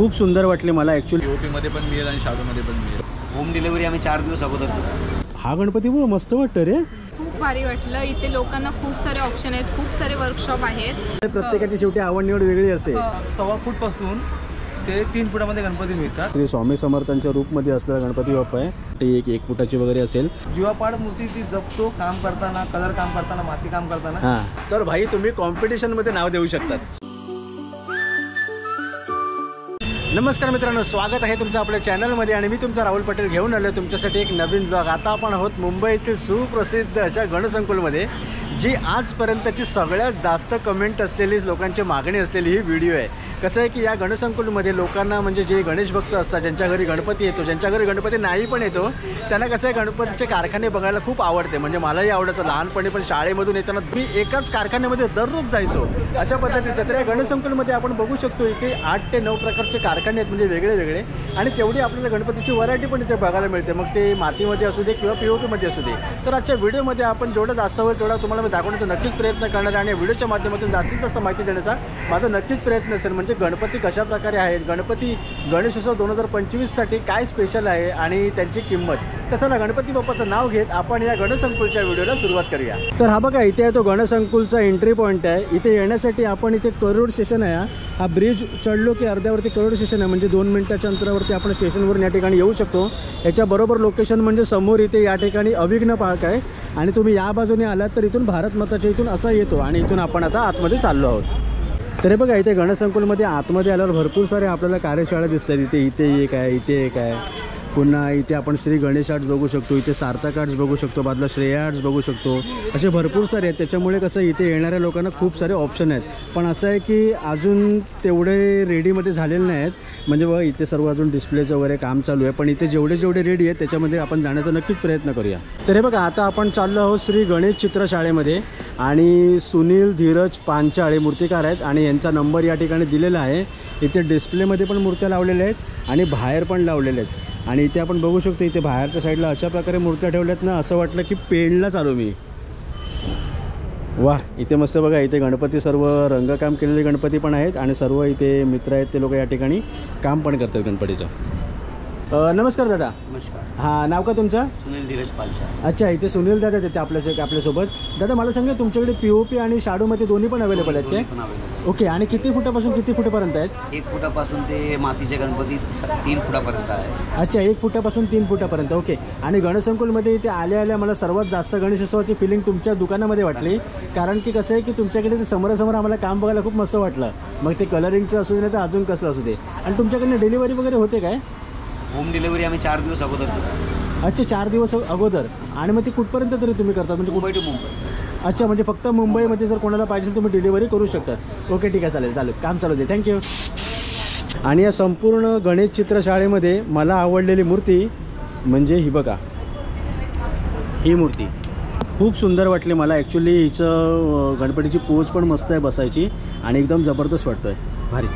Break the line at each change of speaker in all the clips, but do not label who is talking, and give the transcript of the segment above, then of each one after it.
खूप सुंदर वाटली मला ॲक्च्युली।
ओपीमध्ये पण मिळेल आणि शाडूमध्ये पण मिळेल।
होम डिलिव्हरी आम्ही 4 दिवस अगोदर देतो।
हा गणपती बघ मस्त वाटतं रे।
खूप भारी वाटलं। इथे लोकांना खूप सारे ऑप्शन आहेत, खूप सारे वर्कशॉप आहेत।
प्रत्येकाची शेवटी आवड निवड वेगळी असते।
1.25 फूट पासून ते 3 फुटामध्ये गणपती मिळतात।
श्री स्वामी समर्थांच्या रूपमध्ये असलेला गणपती बाप्पा आहे। ते 1 फुटाची वगैरे असेल।
जीवापाड मूर्ती ती जपतो काम करताना, कलर काम करताना, माती काम करताना।
हां, तर भाई तुम्ही कॉम्पिटिशनमध्ये नाव देऊ शकतात। नमस्कार मित्रांनो, स्वागत आहे तुमचं आपल्या चॅनलमध्ये आणि मी तुमचा राहुल पटेल घेऊन आलो तुमच्यासाठी एक नवीन ब्लॉग। आता आपण आहोत मुंबईतील सुप्रसिद्ध अशा गणसंकुलमध्ये, जी आजपर्यंतची सगळ्यात जास्त कमेंट असलेली, लोकांची मागणी असलेली ही व्हिडिओ आहे। कसं आहे की या गणसंकुलमध्ये लोकांना म्हणजे जे गणेश भक्त असतात, ज्यांच्या घरी गणपती येतो, ज्यांच्या घरी गणपती नाही पण येतो, त्यांना कसं आहे गणपतीचे कारखाने बघायला खूप आवडते। म्हणजे मलाही आवडायचं लहानपणी, पण शाळेमधून येताना मी एकाच कारखान्यामध्ये दररोज जायचो अशा पद्धतीचं। तर या गणसंकुलमध्ये आपण बघू शकतो इथे 8 ते 9 प्रकारचे कारखाने आहेत, म्हणजे वेगळे वेगळे, आणि तेवढी आपल्याला गणपतीची व्हरायटी पण इथे बघायला मिळते, मग ते मातीमध्ये असू दे किंवा POPमध्ये असू दे। तर आजच्या व्हिडिओमध्ये आपण जेवढं जास्त होईल तेवढा तुम्हाला दाखवण्याचा नक्कीच प्रयत्न करणार आणि व्हिडिओच्या माध्यमातून जास्तीत जास्त माहिती देण्याचा माझा नक्कीच प्रयत्न असेल। म्हणजे गणपती कशा प्रकारे आहेत, गणेशोत्सव 2025साठी काय स्पेशल आहे आणि त्यांची किंमत। कसं ना, गणपती बाप्पाचं नाव घेत आपण या गणसंकुलच्या व्हिडिओला सुरुवात करूया। तर हा बघा, इथे आहे तो गणसंकुलचा एंट्री पॉईंट आहे। इथे येण्यासाठी आपण इथे करोड स्टेशन आहे, हा ब्रिज चढलो की अर्ध्यावरती करोड स्टेशन आहे, म्हणजे 2 मिनिटाच्या अंतरावरती आपण स्टेशनवरून या ठिकाणी येऊ शकतो। याच्या बरोबर लोकेशन म्हणजे समोर इथे या ठिकाणी अभिघ्न पार्क आहे, आणि तुम्ही या बाजूने आलात तर इथून भारत माताच्या इथून असा येतो, आणि इथून आपण आता आतमध्ये चाललो आहोत। तर हे बघा, इथे गणसंकुलमध्ये आतमध्ये आल्यावर भरपूर सारे आपल्याला कार्यशाळा दिसतात। इथे एक आहे, इथे एक आहे, पुन्हा इथे आपण श्री गणेश आर्ट्स बघू शकतो, इथे सार्थक आर्ट्स बघू शकतो, बाजूला श्रेया आर्ट्स बघू शकतो, असे भरपूर सारे आहेत। त्याच्यामुळे कसं इथे येणाऱ्या लोकांना खूप सारे ऑप्शन आहेत। पण असं आहे की अजून तेवढे रेडीमध्ये झालेले नाही आहेत, म्हणजे बघा इथे सर्व अजून डिस्प्लेचं वगैरे काम चालू आहे, पण इथे जेवढे रेडी आहेत त्याच्यामध्ये आपण जाण्याचा नक्कीच प्रयत्न करूया। तर हे बघा, आता आपण चाललो आहोत श्री गणेश चित्रशाळेमध्ये, आणि सुनील धीरज पांचाळे मूर्तिकार आहेत, आणि यांचा नंबर या ठिकाणी दिलेला आहे। इथे डिस्प्लेमध्ये पण मूर्त्या लावलेल्या आहेत आणि बाहेर पण लावलेल्या आहेत, आणि इथे आपण बघू शकतो इथे बाहेरच्या साईडला अशा प्रकारे मूर्त्या ठेवल्यात ना, असं वाटलं की पेणला चालू मी। वाह, इथे मस्त बघा, इथे गणपती सर्व रंगकाम केलेले गणपती पण आहेत, आणि सर्व इथे मित्र आहेत ते लोक या ठिकाणी काम पण करतात गणपतीचं। नमस्कार दादा।
नमस्कार।
हां, नाव का तुमचं?
सुनील धीरज पालचा।
अच्छा, इथे सुनील दादा येते आपल्यासोबत। दादा मला सांगा, तुमच्याकडे POP आणि शाडूमध्ये दोन्ही पण अवेलेबल आहेत काय? ओके, आणि किती फुटापासून किती फुटापर्यंत आहेत?
1 फुटापासून ते मातीचे गणपती 3 फुटापर्यंत आहे।
अच्छा, 1 फुटापासून 3 फुटापर्यंत। ओके, आणि गणसंकुलमध्ये इथे आल्या मला सर्वात जास्त गणेशोत्सवाची फिलिंग तुमच्या दुकानामध्ये वाटली, कारण की कसं आहे की तुमच्याकडे ते समोरासमोर आम्हाला काम बघायला खूप मस्त वाटलं। मग ते कलरिंगचं असू दे नाही तर अजून कसलं असू दे। आणि तुमच्याकडनं डिलिव्हरी वगैरे होते काय?
होम डिलिव्हरी आम्ही 4 दिवस अगोदर देतो।
अच्छा, 4 दिवस अगोदर। आणि मग ती कुठपर्यंत तरी तुम्ही करता, म्हणजे
मुंबई टू मुंबई?
अच्छा, म्हणजे फक्त मुंबईमध्ये जर कोणाला पाहिजे तुम्ही डिलिव्हरी करू शकतात। ओके, ठीक आहे, चालेल, काम चालू दे, थँक्यू। आणि या संपूर्ण गणेश चित्रशाळेमध्ये मला आवडलेली मूर्ती म्हणजे ही बघा, ही मूर्ती खूप सुंदर वाटली मला ॲक्च्युली। हिचं गणपतीची पोज पण मस्त आहे बसायची, आणि एकदम जबरदस्त वाटतोय, भारी।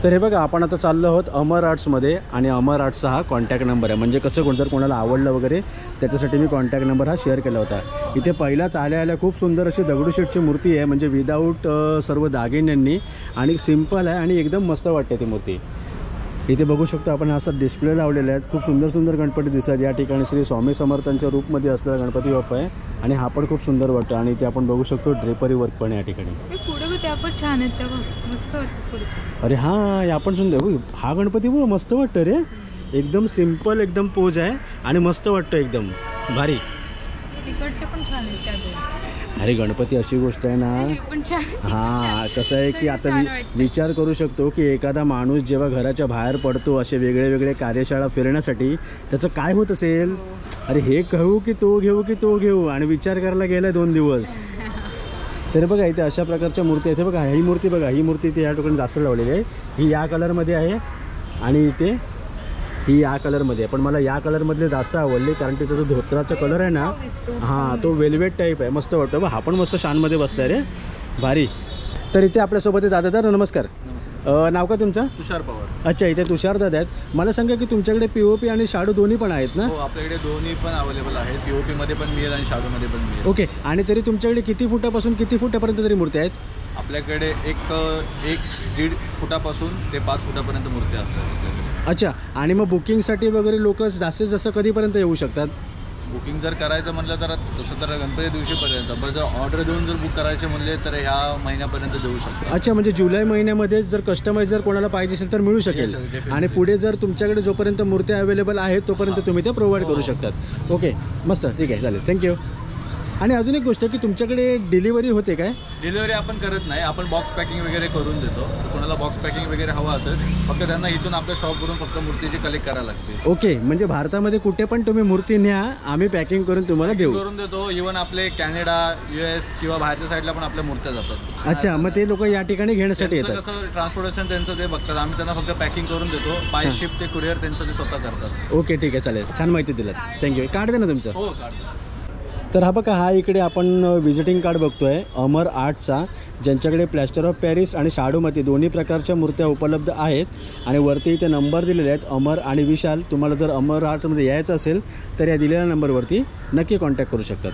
तर हे बघा, आपण आता चाललो आहोत अमर आर्ट्समध्ये, आणि अमर आर्ट्सचा हा कॉन्टॅक्ट नंबर आहे, म्हणजे कसं जर कोणाला आवडलं वगैरे त्याच्यासाठी मी कॉन्टॅक्ट नंबर हा शेअर केला होता। इथे पहिलाच आल्या खूप सुंदर अशी दगडूशेठची मूर्ती आहे, म्हणजे विदाऊट सर्व दागिन्यांनी, आणि सिम्पल आहे आणि एकदम मस्त वाटते ती मूर्ती। इथे बघू शकतो आपण असं डिस्प्ले लावलेले आहेत, खूप सुंदर गणपती दिसतात। या ठिकाणी श्री स्वामी समर्थांच्या रूपमध्ये असलेला गणपती बाप्पा आहे, आणि हा पण खूप सुंदर वाटतो। आणि इथे आपण बघू शकतो ड्रेपरी वर्क पण या ठिकाणी।
त्या पण छान आहेत, त्या मस्त वाटतं पुढे।
अरे हां, या पण सुंदर, हा गणपती बघ मस्त वाटतं रे, एकदम सिम्पल एकदम पोज आहे आणि मस्त वाटतं, एकदम भारी।
तिकडचे पण छान आहेत त्या।
अरे गणपती अशी गोष्ट आहे ना, हां, कसं आहे की आता विचार करू शकतो की एखादा माणूस जेव्हा घराच्या बाहेर पडतो असे वेगळे कार्यशाळा फिरण्यासाठी, त्याचं काय होत असेल, अरे हे घेऊ की तो घेऊ, आणि विचार करायला गेला 2 दिवस। तर बघा, इथे अशा प्रकारच्या मूर्ती आहेत। बघा ही मूर्ती, बघा ही मूर्ती इथे या ठिकाणी जास्त लावलेली आहे, ही या कलरमध्ये आहे, आणि इथे ही या कलरमध्ये आहे, पण मला या कलरमधले जास्त आवडले, कारण त्याचा जो धोत्राचा कलर आहे ना, हां, तो वेल्वेट टाईप आहे, मस्त वाटतो। हा पण मस्त शानमध्ये बसला रे, भारी। तर इथे आपल्यासोबत आहे दादा। नमस्कार, नाव का तुमचं?
तुषार पवार।
अच्छा, इथे तुषार दादा आहेत। मला सांगा की तुमच्याकडे POP आणि शाडू दोन्ही पण आहेत ना?
हो, आपल्याकडे दोन्ही पण अवेलेबल आहेत, POPमध्ये पण मिळेल आणि शाडूमध्ये पण मिळेल।
ओके, आणि तरी तुमच्याकडे किती फुटापासून किती फुटापर्यंत तरी मूर्ती आहेत?
आपल्याकडे एक 1-1.5 फुटापासून ते 5 फुटापर्यंत मूर्त्या असतात आपल्याकडे.
अच्छा, आणि मग बुकिंगसाठी वगैरे लोक जास्तीत जास्त कधीपर्यंत येऊ शकतात?
बुकिंग जर करायचं म्हणलं तर तसं तर गणपती दिवशीपर्यंत, पण जर ऑर्डर देऊन जर बुक करायचे म्हणले तर ह्या महिन्यापर्यंत देऊ शकतो.
अच्छा, म्हणजे जुलै महिन्यामध्ये जर कस्टमाइज जर कोणाला पाहिजे असेल तर मिळू शकेल.
Yes, sir, definitely.
आणि पुढे जर तुमच्याकडे जोपर्यंत मूर्त्या अवेलेबल आहेत तोपर्यंत तुम्ही ते प्रोव्हाइड करू शकतात. ओके, मस्त, ठीक आहे, चालेल, थँक्यू. आणि अजून एक गोष्ट की तुमच्याकडे डिलिव्हरी होते काय?
डिलिव्हरी आपण करत नाही, आपण बॉक्स पॅकिंग वगैरे करून देतो. तर कोणाला बॉक्स पॅकिंग वगैरे हवं असेल फक्त त्यांना इथून आपल्या शॉपवरून फक्त मूर्तीची कलेक्ट करायला लागते.
ओके, म्हणजे भारतामध्ये कुठे पण तुम्ही मूर्ती न्या, आम्ही पॅकिंग करून तुम्हाला देऊ.
करून देतो. इव्हन आपले कॅनडा, US किंवा बाहेरच्या साईडला पण आपल्या मूर्त्या जातात.
अच्छा, मग ते लोक या ठिकाणी घेण्यासाठी
त्यांचं
येतात.
कसं ट्रान्सपोर्टेशन त्यांचं ते बघतात, आम्ही त्यांना फक्त पॅकिंग करून देतो. बाय शिप ते कुरिअर त्यांचं ते स्वतः करतात.
ओके, ठीक आहे, चालेल, छान माहिती दिलात, थँक्यू. कार्ड दे ना तुमचं.
हो, काढतो.
तर हा बघा, हा इकडे आपण व्हिजिटिंग कार्ड बघतोय अमर आर्टचा, ज्यांच्याकडे प्लॅस्टर ऑफ पॅरिस आणि शाडूमाती दोन्ही प्रकारच्या मूर्त्या उपलब्ध आहेत. आणि वरती इथे नंबर दिलेले आहेत, अमर आणि विशाल. तुम्हाला जर अमर आर्टमध्ये यायचं असेल तर या दिलेल्या नंबरवरती नक्की कॉन्टॅक्ट करू शकतात.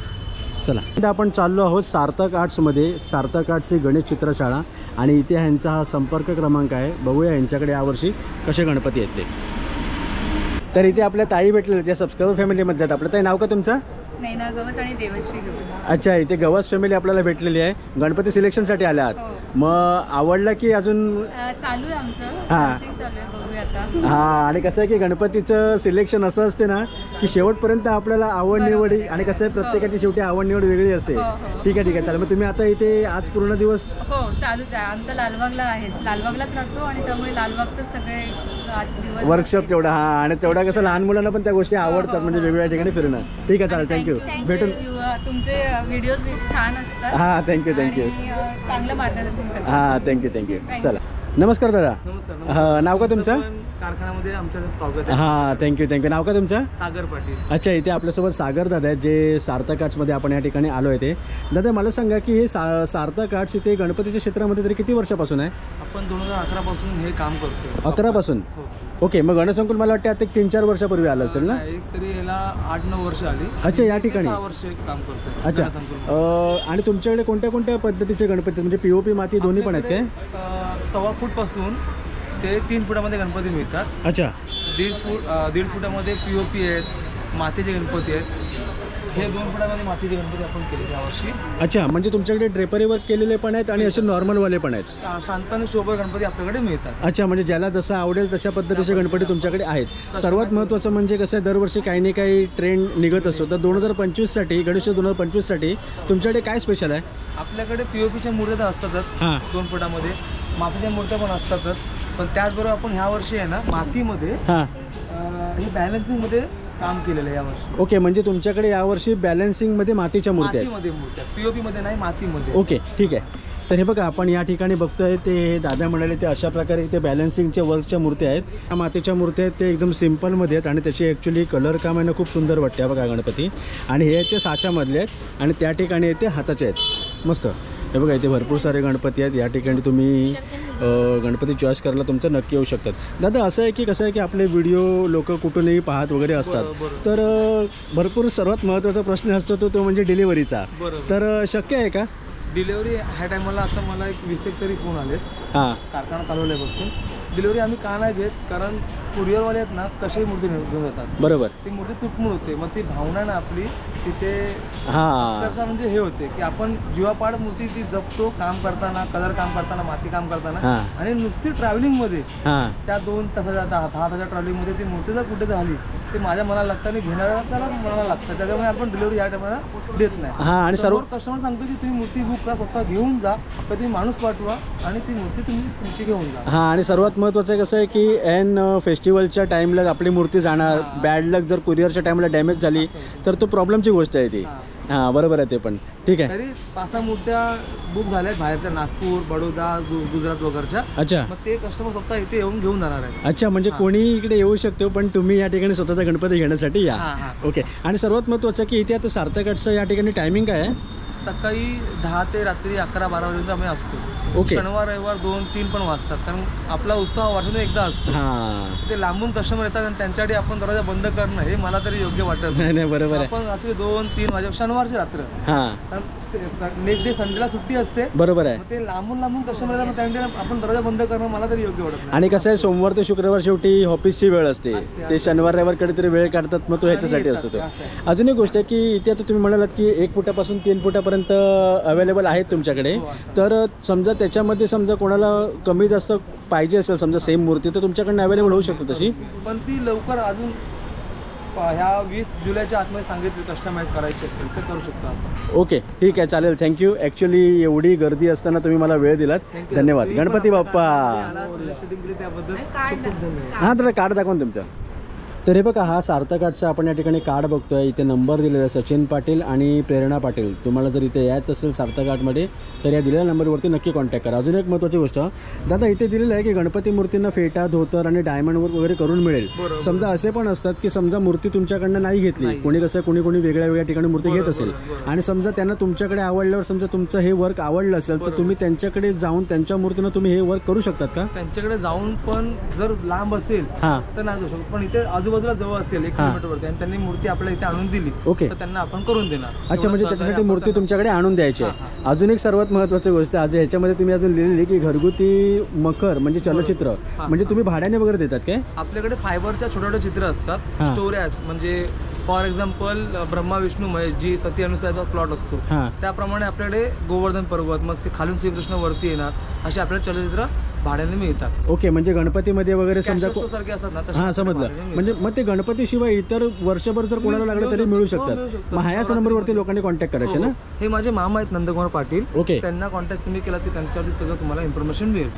चला, आता आपण चाललो आहोत सार्थक आर्ट्समध्ये. सार्थक आर्ट्स ही गणेश चित्रशाळा, आणि इथे ह्यांचा हा संपर्क क्रमांक आहे. बघूया यांच्याकडे यावर्षी कसे गणपती आहेत ते. तर इथे आपल्या ताई भेटलेल्या त्या सबस्क्रायबर फॅमिलीमध्ये आहेत. आपलं ताई, नाव का तुमचं?
नैना गवस आणि देवश्री गवस.
अच्छा, इथे गवस फॅमिली आपल्याला भेटलेली आहे. गणपती सिलेक्शनसाठी आल्या आहात.
हो.
मग आवडला की अजून?
चालू आहे आमचं
हां.
searching चालू आहे, बघूया आता.
हां, आणि कसं आहे की गणपतीचं सिलेक्शन असं असते ना की शेवटपर्यंत आपल्याला आवड निवडी, आणि कसं आहे प्रत्येकाची शेवटी आवड निवड वेगळी असते.
हो, हो.
ठीक आहे, ठीक आहे, चालेल. मग तुम्ही आता इथे आज पूर्ण दिवस?
हो, चालूच आहे. आमचं लालबागला आहे, लालबागलाच राहतो, आणि त्यामुळे लालबागच सगळे आज दिवस
वर्कशॉप तेवढा. हां, आणि तेवढा कसं लहान मुलांना पण त्या गोष्टी आवडतात, म्हणजे वेगवेगळ्या ठिकाणी फिरणं. ठीक आहे, चालेल, थँक्यू. भेटून.
तुमचे व्हिडिओज छान असतात.
हां, थँक्यू.
आणि, चांगलं मार्गदर्शन करतात.
हां, थँक्यू. चला, नमस्कार दादा.
नमस्कार.
हां, नाव का तुमचं?
कारखान्यामध्ये आमचं स्वागत आहे.
हां, थँक्यू. नाव का तुमचं?
सागर पाटील.
अच्छा, इथे आपल्यासोबत सागर दादा आहेत, जे सार्थक आर्ट्समध्ये आपण या ठिकाणी आलो आहे. ते दादा, मला सांगा की हे सार्थक आर्ट्स इथे गणपतीच्या क्षेत्रामध्ये तरी किती वर्षापासून आहे?
आपण 2011 पासून हे काम करतो.
11 पासून?
हो.
ओके, मग गणसंकुल मला वाटतं आता 3-4 वर्षापूर्वी आलं असेल ना?
एक तरी याला 8-9 वर्ष आली.
अच्छा, या ठिकाणी?
6 वर्ष काम करतोय.
अच्छा,
गणसंकुलमध्ये.
आणि तुमच्याकडे कोणत्या कोणत्या पद्धतीचे गणपती, म्हणजे POP माती दोन्ही पण आहेत काय?
आपल्याकडे, 1.25 फूटपासून ते 3 फुटामध्ये गणपती मिळतात.
अच्छा,
1.5 फुटामध्ये POP आहेत, मातीचे गणपती आहेत. हे 2 फुटामध्ये मातीचे गणपती आपण केले यावर्षी.
अच्छा, म्हणजे तुमच्याकडे ड्रेपरी वर्क केलेले पण आहेत आणि असे नॉर्मलवाले पण आहेत?
शांत आणि सोबर गणपती आपल्याकडे मिळतात.
अच्छा, म्हणजे ज्याला जसं आवडेल तशा पद्धतीचे गणपती तुमच्याकडे आहेत. सर्वात महत्त्वाचं म्हणजे कसं आहे, दरवर्षी काही ना काही ट्रेंड निघत असतो. तर 2025साठी, गणेश 2025साठी तुमच्याकडे काय स्पेशल आहे?
आपल्याकडे POPच्या मूर्त्या तर असतातच
हां.
2 फुटामध्ये, मातीच्या मूर्त्या पण असतातच. पण त्याचबरोबर आपण ह्या वर्षी आहे ना मातीमध्ये
हां.
हे बॅलन्सिंगमध्ये काम केलेलं आहे यावर्षी.
ओके, म्हणजे तुमच्याकडे यावर्षी बॅलन्सिंगमध्ये मातीच्या मूर्ती आहेत?
मातीमध्ये मूर्त्या, POP मध्ये नाही, मातीमध्ये.
ओके, ठीक आहे. तर हे बघा, आपण या ठिकाणी बघतोय ते दादा म्हणाले ते अशा प्रकारे इथे बॅलन्सिंगच्या वर्कच्या मूर्त्या आहेत. त्या मातीच्या मूर्त्या आहेत ते एकदम सिम्पलमध्ये आहेत, आणि त्याची ॲक्च्युली कलर काम आहे ना खूप सुंदर वाटते. हा बघा गणपती, आणि हे ते साच्यामधले आहेत, आणि त्या ठिकाणी ते हाताचे आहेत. मस्त. हे बघा, इथे भरपूर सारे गणपती आहेत. या ठिकाणी तुम्ही गणपती चॉईस करायला तुमचं नक्की येऊ शकतात. दादा, असं आहे की कसं आहे की आपले व्हिडिओ लोक कुठूनही पाहत वगैरे असतात. तर भरपूर सर्वात महत्त्वाचा प्रश्न असतो तो म्हणजे डिलिव्हरीचा. तर शक्य आहे का
डिलिव्हरी ह्या टायमाला? आता मला एक 20 तरी फोन आलेत
हां.
कारखाना चालवल्यापासून. डिलिव्हरी आम्ही का नाही घेत, कारण कुरिअरवाले आहेत ना कशी मूर्ती घेऊन येतात.
बरोबर.
ती मूर्ती तुटमूळ होते, मग ती भावना ना आपली तिथे
हां.
अक्षरशः म्हणजे हे होते की आपण जीवापाड मूर्ती ती जपतो, काम करताना, कलर काम करताना, माती काम करताना.
हां.
आणि नुसती ट्रॅव्हलिंगमध्ये
हां.
त्या 2 तासाच्या 10 तासाच्या ट्रॅव्हलिंगमध्ये ती मूर्ती जर कुठे झाली ते माझ्या मनाला लागतं आणि घेणाऱ्याला मनाला लागतं. त्याच्यामुळे आपण डिलिव्हरी या टायमाला देत नाही.
हां, आणि सर्व
कस्टमर सांगतो की तुम्ही मूर्ती बुक करा, स्वतः घेऊन जा, तर तुम्ही माणूस पाठवा आणि ती मूर्ती तुम्ही तुमची घेऊन जा.
हां, आणि सर्वात महत्त्वाचं कसं आहे की एन फेस्टिवलच्या टाईमला आपली मूर्ती जाणार. बॅड लक जर कुरिअरच्या टाईमला डॅमेज झाली तर तो प्रॉब्लेमची गोष्ट आहे ती. हां, बरोबर आहे ते पण. ठीक आहे.
तरी 5-6 मूर्त्या बुक झाल्या आहेत बाहेरच्या, नागपूर, बडोदा, गुजरात वगैरेच्या.
अच्छा.
मग ते कस्टमर स्वतः इथे येऊन घेऊन जाणार आहे.
अच्छा, म्हणजे कोणी इकडे येऊ शकतो, पण तुम्ही या ठिकाणी स्वतःचा गणपती घेण्यासाठी या.
हां.
ओके. आणि सर्वात महत्त्वाचं की इथे आता सार्थक आर्ट्सचं या ठिकाणी टायमिंग काय आहे?
सकाळी 10 ते रात्री 11-12 वाजेपर्यंत आम्ही असतो.
ओके.
शनिवार रविवार 2-3 पण वाजतात, कारण आपला उत्सव वर्षातून एकदा असतो.
हां
ते लांबून कस्टमर येतात आणि त्यांच्यासाठी आपण दरवाजा बंद करणं हे मला तरी योग्य वाटत
नाही नाही बरोबर आहे.
आपण रात्री 2-3 वाजे शनिवारची रात्र,
हां
नेक्स्ट डे संडेला सुट्टी असते.
बरोबर आहे.
मग ते लांबून कस्टमर येतात, मग त्यांनी आपण दरवाजा बंद करणं मला तरी योग्य वाटत नाही.
आणि कसं आहे सोमवार ते शुक्रवार शेवटी ऑफिसची वेळ असते, ते शनिवार रविवार कधीतरी वेळ काढतात, मग तो ह्याच्यासाठी असतो तो. अजून एक गोष्ट आहे की इथे आता तुम्ही म्हणालात की 1 फुटापासून 3 फुटापर्यंत अवेलेबल आहेत तुमच्याकडे. तर समजा त्याच्यामध्ये समजा कोणाला कमी जास्त पाहिजे असेल समजा सेम मूर्ती, तर तुमच्याकडनं अवेलेबल होऊ शकते तशी.
पण ती लवकर अजून ह्या 20 जुलैच्या आतमध्ये सांगितली कस्टमाइज करायची असेल तर करू शकतो आपण.
ओके ठीक आहे चालेल. थँक्यू. ॲक्च्युली एवढी गर्दी असताना तुम्ही मला वेळ दिलात, धन्यवाद. गणपती बाप्पा.
त्याबद्दल
कार्ड
खूप धन्यवाद.
हां तर कार्ड दाखवून तुमचं. तर हे बघा हा सार्थक आर्टचा आपण या ठिकाणी कार्ड बघतोय. इथे नंबर दिलेला आहे सचिन पाटील आणि प्रेरणा पाटील. तुम्हाला जर इथे यायचं असेल सार्थक आर्टमध्ये तर या दिलेल्या नंबरवरती नक्की कॉन्टॅक्ट करा. अजून एक महत्त्वाची गोष्ट दादा इथे दिलेलं आहे की गणपती मूर्तींना फेटा धोतर आणि डायमंड वर्क वगैरे करून मिळेल. समजा असे पण असतात की समजा मूर्ती तुमच्याकडनं नाही घेतली, कोणी कसं कोणी वेगळ्या वेगळ्या ठिकाणी मूर्ती घेत असेल आणि समजा त्यांना तुमच्याकडे आवडल्यावर समजा तुमचं हे वर्क आवडलं असेल तर तुम्ही त्यांच्याकडे जाऊन त्यांच्या मूर्तीनं तुम्ही हे वर्क करू शकतात का?
त्यांच्याकडे जाऊन पण जर लांब असेल
हां
तर नाही जाऊ शकत, पण इथे आजूबाजूला जवळ असेल 1 किलोमीटरवरती आणि त्यांनी मूर्ती आपल्या इथे आणून दिली
ओके
तर त्यांना आपण करून देणार.
अच्छा म्हणजे त्याच्यासाठी मूर्ती तुमच्याकडे आणून द्यायची आहे. अजून एक सर्वात महत्त्वाची गोष्ट आज ह्याच्यामध्ये तुम्ही अजून लिहिलेली की घरगुती मकर म्हणजे चलचित्र म्हणजे तुम्ही भाड्याने वगैरे देतात काय?
आपल्याकडे फायबरच्या छोटे छोटे चित्र असतात, स्टोऱ्या म्हणजे फॉर एक्झाम्पल ब्रह्मा विष्णू महेश जी सती अनुसारचा प्लॉट असतो त्याप्रमाणे आपल्याकडे गोवर्धन पर्वत मग खालून श्रीकृष्ण वरती येणार असे आपल्याला चलचित्र भाड्याने मिळतात.
ओके म्हणजे गणपतीमध्ये वगैरे समजा
सारखे असतात ना.
हां समजलं. म्हणजे मग ते गणपतीशिवाय इतर वर्षभर जर कोणाला लागलं तरी मिळू शकतात. मग ह्याच नंबरवरती लोकांनी कॉन्टॅक्ट करायचे ना.
हे माझे मामा आहेत नंदकुमार पाटील.
ओके
त्यांना कॉन्टॅक्ट तुम्ही केला की त्यांच्यावरती सगळं तुम्हाला इन्फॉर्मेशन मिळेल.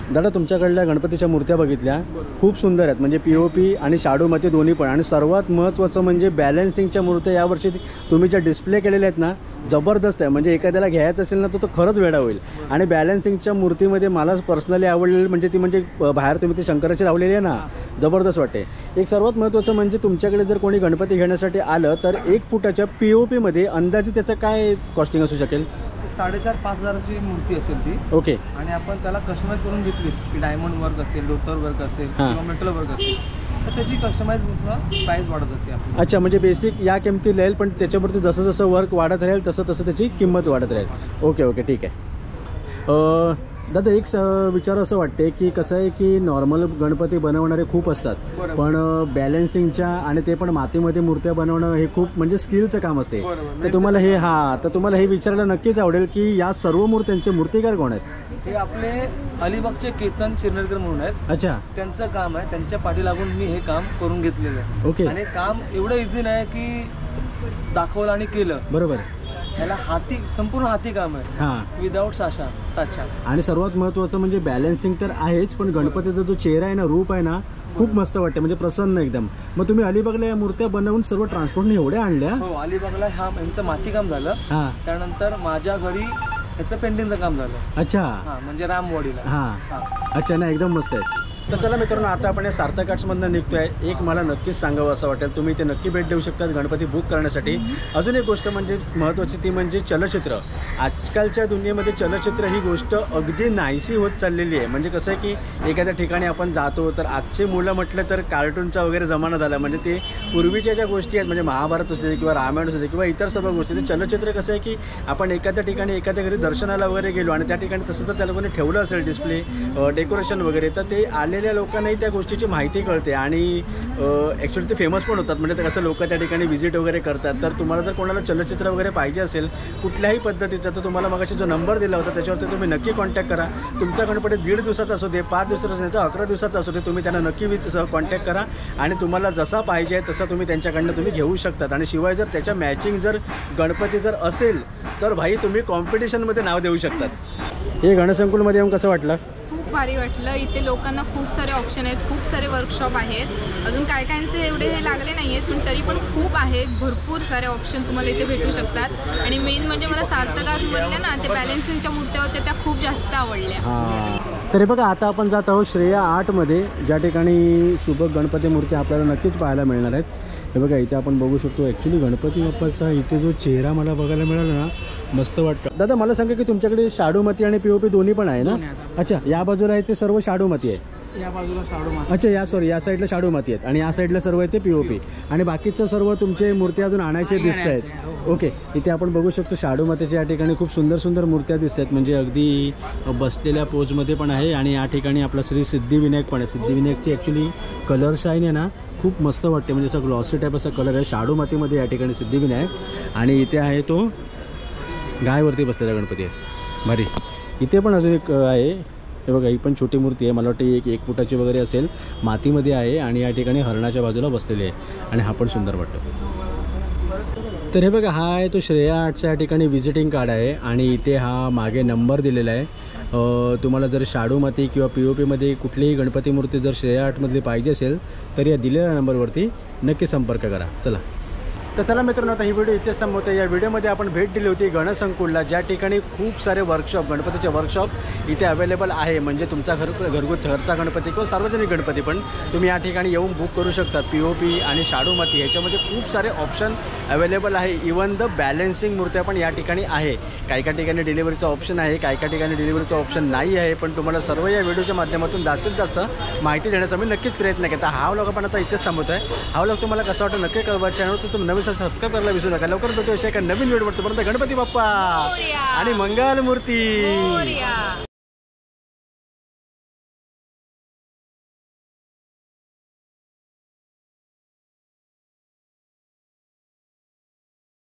दादा तुमच्याकडल्या गणपतीच्या मूर्त्या बघितल्या खूप सुंदर आहेत म्हणजे POP आणि शाडूमध्ये दोन्ही पण. आणि सर्वात महत्त्वाचं म्हणजे बॅलन्सिंगच्या मूर्त्या यावर्षी तुम्ही ज्या डिस्प्ले केलेल्या आहेत ना जबरदस्त आहे. म्हणजे एखाद्याला घ्यायचं असेल ना तर तो खरंच वेडा होईल. आणि बॅलन्सिंगच्या मूर्तीमध्ये मला पर्सनली आवडलेली म्हणजे ती म्हणजे बाहेर तुम्ही ती शंकराची लावलेली आहे ना जबरदस्त वाटते. एक सर्वात महत्त्वाचं म्हणजे तुमच्याकडे जर कोणी गणपती घेण्यासाठी आलं तर 1 फुटाच्या POP मध्ये अंदाजे त्याचं काय कॉस्टिंग असू शकेल?
4,500-5,000 हजाराची मूर्ती असेल ती.
ओके.
आणि आपण त्याला कस्टमाइज करून घेतली की डायमंड वर्क असेल डोतर वर्क असेल किंवा मेटल वर्क असेल तर त्याची कस्टमाइज प्राईस वाढत होती आपली.
अच्छा म्हणजे बेसिक या किमती राहील पण त्याच्यावरती जसं जसं वर्क वाढत राहील तसं तसं त्याची किंमत वाढत राहील. ओके ओके ठीक आहे. दादा एक विचार असं वाटते की कसं आहे की नॉर्मल गणपती बनवणारे खूप असतात पण बॅलन्सिंगच्या आणि ते पण मातीमध्ये मूर्त्या बनवणं हे खूप म्हणजे स्किलचं काम असते. तर तुम्हाला हे तर तुम्हाला हे विचारायला नक्कीच आवडेल की या सर्व मूर्त्यांचे मूर्तिकार कोण आहेत?
हे आपले अलिबागचे केतन चिरनेरकर म्हणून आहेत.
अच्छा
त्यांचं काम आहे, त्यांच्या पाठी लागून मी हे काम करून घेतलेलं आहे.
ओके.
आणि काम एवढं इझी नाही की दाखवलं आणि केलं.
बरोबर.
याला संपूर्ण हाती काम आहे.
हां
विदाऊट साचा.
आणि सर्वात महत्त्वाचं म्हणजे बॅलन्सिंग तर आहेच पण गणपतीचा जो चेहरा आहे ना रूप आहे ना खूप मस्त वाटते म्हणजे प्रसन्न एकदम. मग तुम्ही अलिबागला या मूर्त्या बनवून सर्व ट्रान्सपोर्टने एवढ्या आणल्या?
हो अलिबागला यांचं माती काम झालं.
हां
त्यानंतर माझ्या घरी याचं पेंटिंगचं काम झालं.
अच्छा
हां म्हणजे रामवाडीला.
हां अच्छा नाही एकदम मस्त आहे. तर चला मित्रांनो आता आपण या सार्थक आर्ट्समधनं निघतो आहे. एक मला नक्कीच सांगावं असं वाटेल तुम्ही इथे नक्की भेट देऊ शकतात गणपती बुक करण्यासाठी. अजून एक गोष्ट म्हणजे महत्त्वाची ती म्हणजे चलचित्र. आजकालच्या दुनियेमध्ये चलचित्र ही गोष्ट अगदी नाहीशी होत चाललेली आहे. म्हणजे कसं आहे की एखाद्या ठिकाणी आपण जातो तर आजचे मुलं म्हटलं तर कार्टूनचा वगैरे जमाना झाला म्हणजे ते पूर्वीच्या ज्या गोष्टी आहेत म्हणजे महाभारत असू दे किंवा रामायण असू दे किंवा इतर सर्व गोष्टी ते चलचित्र कसं आहे की आपण एखाद्या ठिकाणी एखाद्या घरी दर्शनाला वगैरे गेलो आणि त्या ठिकाणी तसं तर त्या लोकांनी ठेवलं असेल डिस्प्ले डेकोरेशन वगैरे तर ते आलेल्या लोकांनाही त्या गोष्टीची माहिती कळते आणि ॲक्च्युली ते फेमस पण होतात. म्हणजे कसं लोक त्या ठिकाणी व्हिजिट वगैरे करतात. तर तुम्हाला जर कोणाला चलचित्र वगैरे पाहिजे असेल कुठल्याही पद्धतीचा तर तुम्हाला मगाशी जो नंबर दिला होता त्याच्यावरती तुम्ही नक्की कॉन्टॅक्ट करा. तुमचा गणपती 1.5 दिवसाचा असू दे 5 दिवसाचा असू दे 11 दिवसाचा असू दे तुम्ही त्यांना नक्की कॉन्टॅक्ट करा आणि तुम्हाला जसा पाहिजे तसा तुम्ही त्यांच्याकडनं तुम्ही घेऊ शकतात. आणि शिवाय जर त्याच्या मॅचिंग जर गणपती जर असेल तर भाई तुम्ही कॉम्पिटिशनमध्ये नाव देऊ शकतात. हे गणसंकुलमध्ये येऊन कसं वाटलं?
खूप भारी वाटलं. इथे लोकांना खूप सारे ऑप्शन आहेत, खूप सारे वर्कशॉप आहेत. अजून काय कायांचे एवढे हे लागले नाही आहेत पण तरी पण खूप आहेत. भरपूर सारे ऑप्शन तुम्हाला इथे भेटू शकतात. आणि मेन म्हणजे मला सार्थक आर्ट म्हणल्या ना ते बॅलन्सिंगच्या मूर्त्या होत्या त्या खूप जास्त आवडल्या.
हां तरी बघा आता आपण जात आहोत श्रेया आर्टमध्ये ज्या ठिकाणी सुबक गणपती मूर्ती आपल्याला नक्कीच पाहायला मिळणार आहेत. हे बघा इथे आपण बघू शकतो ॲक्च्युली गणपती बाप्पाचा इथे जो चेहरा मला बघायला मिळाला ना मस्त वाटतं. दादा मला सांगा की तुमच्याकडे शाडू माती आणि POP दोन्ही पण आहे ना? अच्छा, या बाजूला आहे ते सर्व शाडू माती आहे.
या बाजूला शाडू माती.
अच्छा, या साईडला शाडू माती आहेत आणि या साईडला सर्व आहे ते POP आणि बाकीचं सर्व तुमचे मूर्त्या अजून आणायचे दिसत आहेत. ओके, इथे आपण बघू शकतो शाडू मातीच्या या ठिकाणी खूप सुंदर सुंदर मूर्त्या दिसत आहेत, म्हणजे अगदी बसलेल्या पोजमध्ये पण आहे. आणि या ठिकाणी आपला श्री सिद्धिविनायक पण आहे. सिद्धिविनायकची ॲक्च्युली कलर शाईन आहे ना खूप मस्त वाटते, म्हणजे असं ग्लॉसी टाईप असा कलर आहे शाडू मातीमध्ये या ठिकाणी सिद्धिविनायक. आणि इथे आहे तो गायवरती बसलेला गणपती आहे, भारी. इथे पण अजून एक आहे, हे बघा ही पण छोटी मूर्ती आहे, मला वाटतं 1 फुटाची वगैरे असेल, मातीमध्ये आहे आणि या ठिकाणी हरणाच्या बाजूला बसलेली आहे आणि हा पण सुंदर वाटतो. तर हे बघा हा आहे तो श्रेया आर्टचा या ठिकाणी व्हिजिटिंग कार्ड आहे आणि इथे हा मागे नंबर दिलेला आहे. तुम्हाला जर शाडू माती किंवा POP मध्ये कुठलीही गणपती मूर्ती जर श्रेया आर्टमधली पाहिजे असेल तर या दिलेल्या नंबरवरती नक्की संपर्क करा. चला तर चला मित्रांनो, आता ही व्हिडिओ इथेच संपवते. या व्हिडिओमध्ये आपण भेट दिली होती गणसंकुलला, ज्या ठिकाणी खूप सारे वर्कशॉप, गणपतीचे वर्कशॉप इथे अवेलेबल आहे. म्हणजे तुमचा घरचा गणपती किंवा सार्वजनिक गणपती पण तुम्ही या ठिकाणी येऊन बुक करू शकता. POP आणि शाडू माती ह्याच्यामध्ये खूप सारे ऑप्शन अवेलेबल आहे. इवन द बॅलन्सिंग मूर्त्या पण या ठिकाणी आहे. काही ठिकाणी डिलिव्हरीचा ऑप्शन आहे, काही ठिकाणी डिलिव्हरीचा ऑप्शन नाही आहे. पण तुम्हाला सर्व या व्हिडिओच्या माध्यमातून जास्तीत जास्त माहिती देण्याचा मी नक्कीच प्रयत्न केला. हा व्लॉग आपण आता इथेच थांबवतो आहे. हा व्लॉग तुम्हाला कसा वाटतं नक्की कळवा. चॅनल तर तुम्ही नवीन सबस्क्राईब करायला विसरू नका. लवकर भेटू अशा एका नवीन व्हिडिओ. पर्यंत गणपती बाप्पा आणि मंगल मूर्ती.